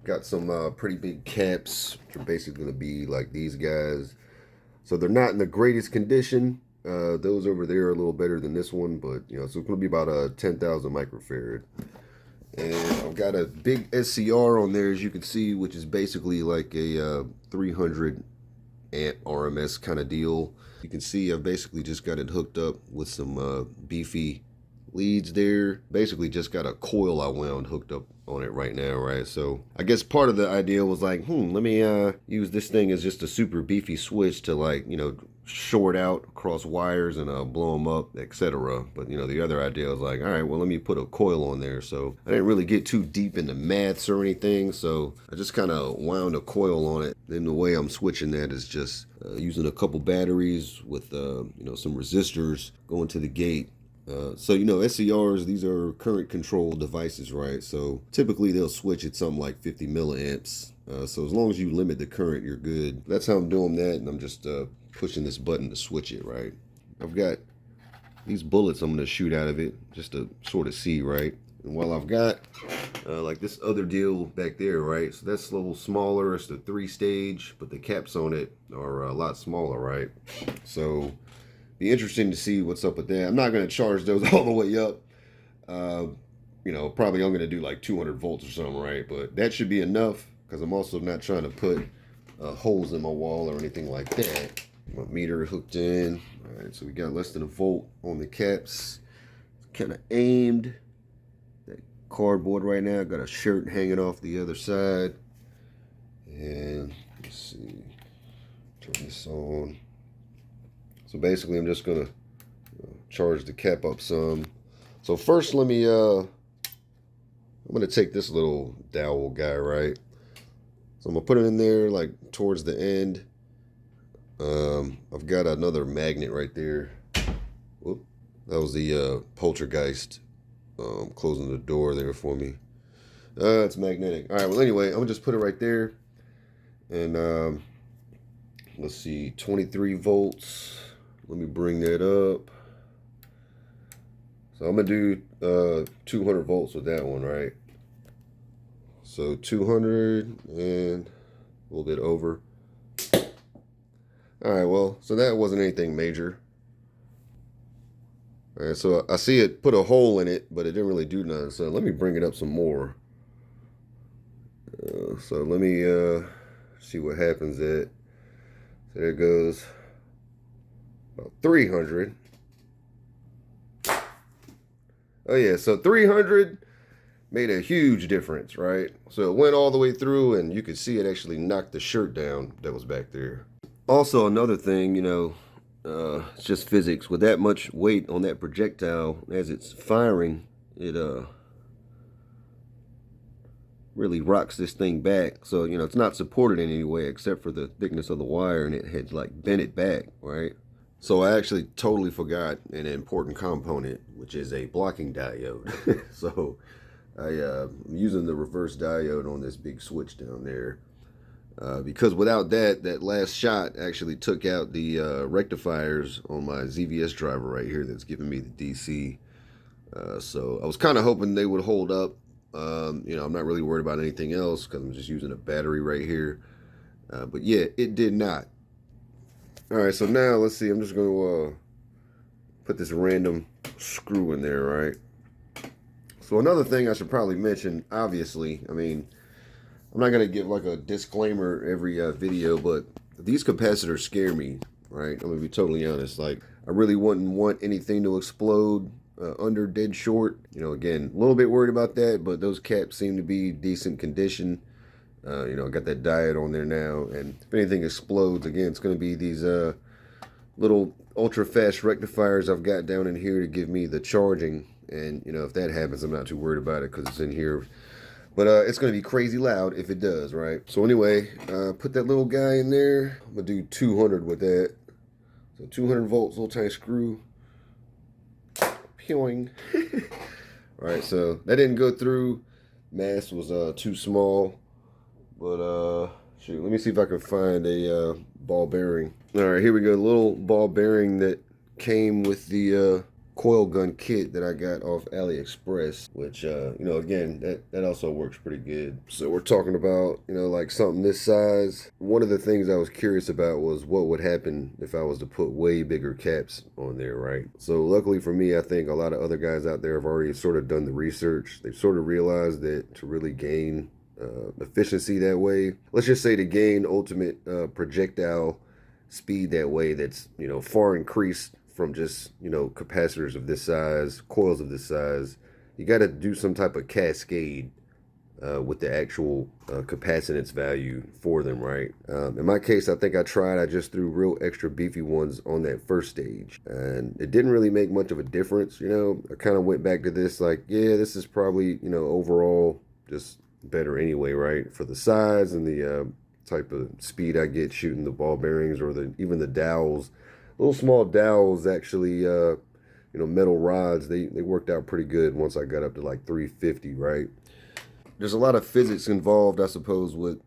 Got some pretty big caps, which are basically going to be like these guys. So they're not in the greatest condition. Those over there are a little better than this one, but so it's going to be about a 10,000 microfarad. And I've got a big SCR on there, as you can see, which is basically like a 300 amp RMS kind of deal. You can see I've basically just got it hooked up with some beefy leads there. Basically just got a coil I wound hooked up on it right now, right? So I guess part of the idea was like, let me use this thing as just a super beefy switch to, like, short out across wires and blow them up, etc. But the other idea was like, all right, well, let me put a coil on there. So I didn't really get too deep into maths or anything, so I just kind of wound a coil on it. Then the way I'm switching that is just using a couple batteries with some resistors going to the gate. So SCRs, these are current control devices, right? So typically they'll switch at something like 50 milliamps. So as long as you limit the current, you're good. That's how I'm doing that, and I'm just pushing this button to switch it, right? I've got these bullets I'm going to shoot out of it just to sort of see, right? And while I've got like this other deal back there, right? So that's a little smaller. It's the 3-stage, but the caps on it are a lot smaller, right? So be interesting to see what's up with that. I'm not going to charge those all the way up. Probably I'm going to do like 200 volts or something, right? But that should be enough, because I'm also not trying to put holes in my wall or anything like that. My meter hooked in. All right, so we got less than a volt on the caps. Kind of aimed. That cardboard right now. Got a shirt hanging off the other side. And let's see. Turn this on. So basically, I'm just gonna charge the cap up some. So first, let me I'm gonna take this little dowel guy, right? So I'm gonna put it in there like towards the end. I've got another magnet right there. Whoop. That was the poltergeist closing the door there for me. It's magnetic. All right, well anyway, I'm gonna just put it right there. And let's see, 23 volts. Let me bring that up. So I'm going to do 200 volts with that one, right? So 200 and a little bit over. All right, well, so that wasn't anything major. All right, so I see it put a hole in it, but it didn't really do nothing. So let me bring it up some more. So let me see what happens at. So there it goes. About 300. Oh yeah, so 300 made a huge difference, right? So it went all the way through, and you could see it actually knocked the shirt down that was back there. Also, another thing, it's just physics. With that much weight on that projectile as it's firing, it really rocks this thing back. So it's not supported in any way except for the thickness of the wire, and it had like bent it back, right? So I actually totally forgot an important component, which is a blocking diode. So I'm using the reverse diode on this big switch down there, because without that last shot actually took out the rectifiers on my ZVS driver right here that's giving me the DC. So I was kind of hoping they would hold up. I'm not really worried about anything else because I'm just using a battery right here. But yeah, it did not. All right, so now let's see. I'm just going to put this random screw in there, right? So another thing I should probably mention, obviously, I mean, I'm not going to give like a disclaimer every video, but these capacitors scare me, right? I'm going to be totally honest. Like, I really wouldn't want anything to explode under dead short. Again, a little bit worried about that, but those caps seem to be decent condition. I got that diode on there now, and if anything explodes, again, it's going to be these little ultra fast rectifiers I've got down in here to give me the charging. And if that happens, I'm not too worried about it because it's in here. But it's going to be crazy loud if it does, right? So anyway, put that little guy in there. I'm going to do 200 with that. So 200 volts, little tiny screw. Peeling. All right, so that didn't go through. Mass was too small. But shoot, let me see if I can find a ball bearing. All right, here we go. A little ball bearing that came with the coil gun kit that I got off AliExpress, which, you know, again, that also works pretty good. So we're talking about, you know, like something this size. One of the things I was curious about was what would happen if I was to put way bigger caps on there, right? So luckily for me, I think a lot of other guys out there have already sort of done the research. They've sort of realized that to really gain efficiency that way, let's just say to gain ultimate projectile speed that way, that's, you know, far increased from just, you know, capacitors of this size, coils of this size, you got to do some type of cascade with the actual capacitance value for them, right? In my case, I think I just threw real extra beefy ones on that first stage, and it didn't really make much of a difference. You know, I kind of went back to this like, yeah, this is probably, you know, overall just better anyway, right? For the size and the type of speed I get shooting the ball bearings, or even the dowels. Little small dowels, actually, you know, metal rods, they worked out pretty good once I got up to like 350, right? There's a lot of physics involved, I suppose, with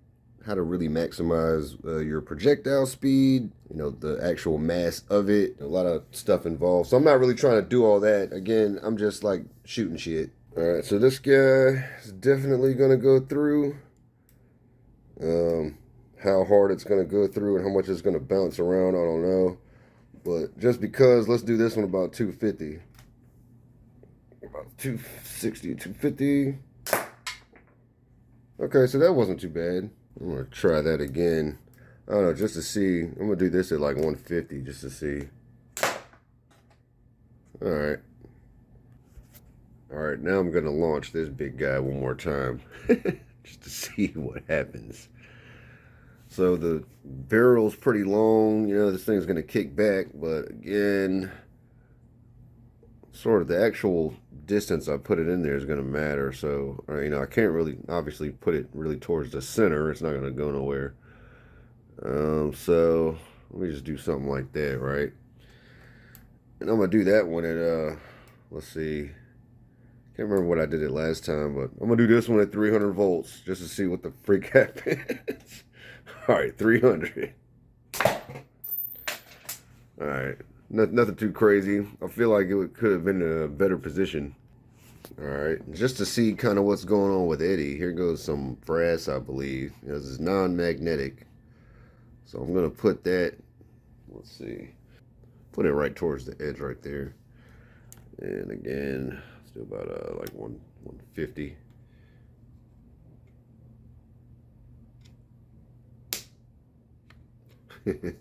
how to really maximize your projectile speed, you know, the actual mass of it, a lot of stuff involved. So I'm not really trying to do all that. Again, I'm just like shooting shit. All right, so this guy is definitely going to go through. How hard it's going to go through and how much it's going to bounce around, I don't know. But just because, let's do this one about 250. About 260, 250. Okay, so that wasn't too bad. I'm going to try that again. I don't know, just to see. I'm going to do this at like 150 just to see. All right. All right, now I'm going to launch this big guy one more time just to see what happens. So the barrel's pretty long, you know, this thing's going to kick back, but again, sort of the actual distance I put it in there is going to matter. So, you know, I can't really, obviously, put it really towards the center. It's not going to go nowhere. So let me just do something like that, right? And I'm going to do that one at, let's see. Can't remember what I did it last time, but I'm going to do this one at 300 volts just to see what the freak happens. All right, 300. All right, nothing too crazy. I feel like it could have been in a better position. All right, just to see kind of what's going on with Eddie. Here goes some brass, I believe. You know, this is non-magnetic. So I'm going to put that, let's see, put it right towards the edge right there. And again, let's do about like 150. You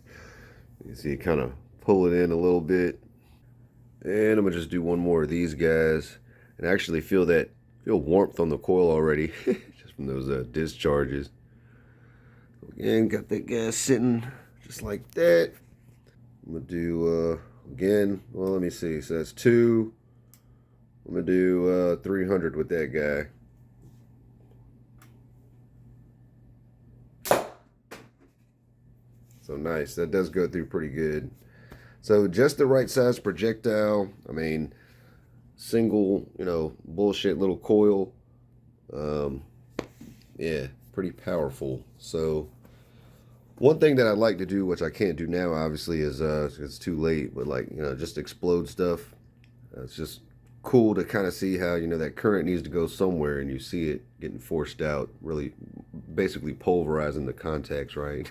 see, kind of pull it in a little bit, and I'm gonna just do one more of these guys, and actually feel warmth on the coil already, just from those discharges. Again, got that gas sitting just like that. I'm gonna do again. Well, let me see. So that's 2. I'm gonna do 300 with that guy. So nice, that does go through pretty good. So just the right size projectile. I mean, single, you know, bullshit little coil. Yeah, pretty powerful. So one thing that I'd like to do, which I can't do now, obviously, is it's too late, but like, you know, just explode stuff. It's just cool to kind of see how, you know, that current needs to go somewhere, and you see it getting forced out, really basically pulverizing the contacts, right?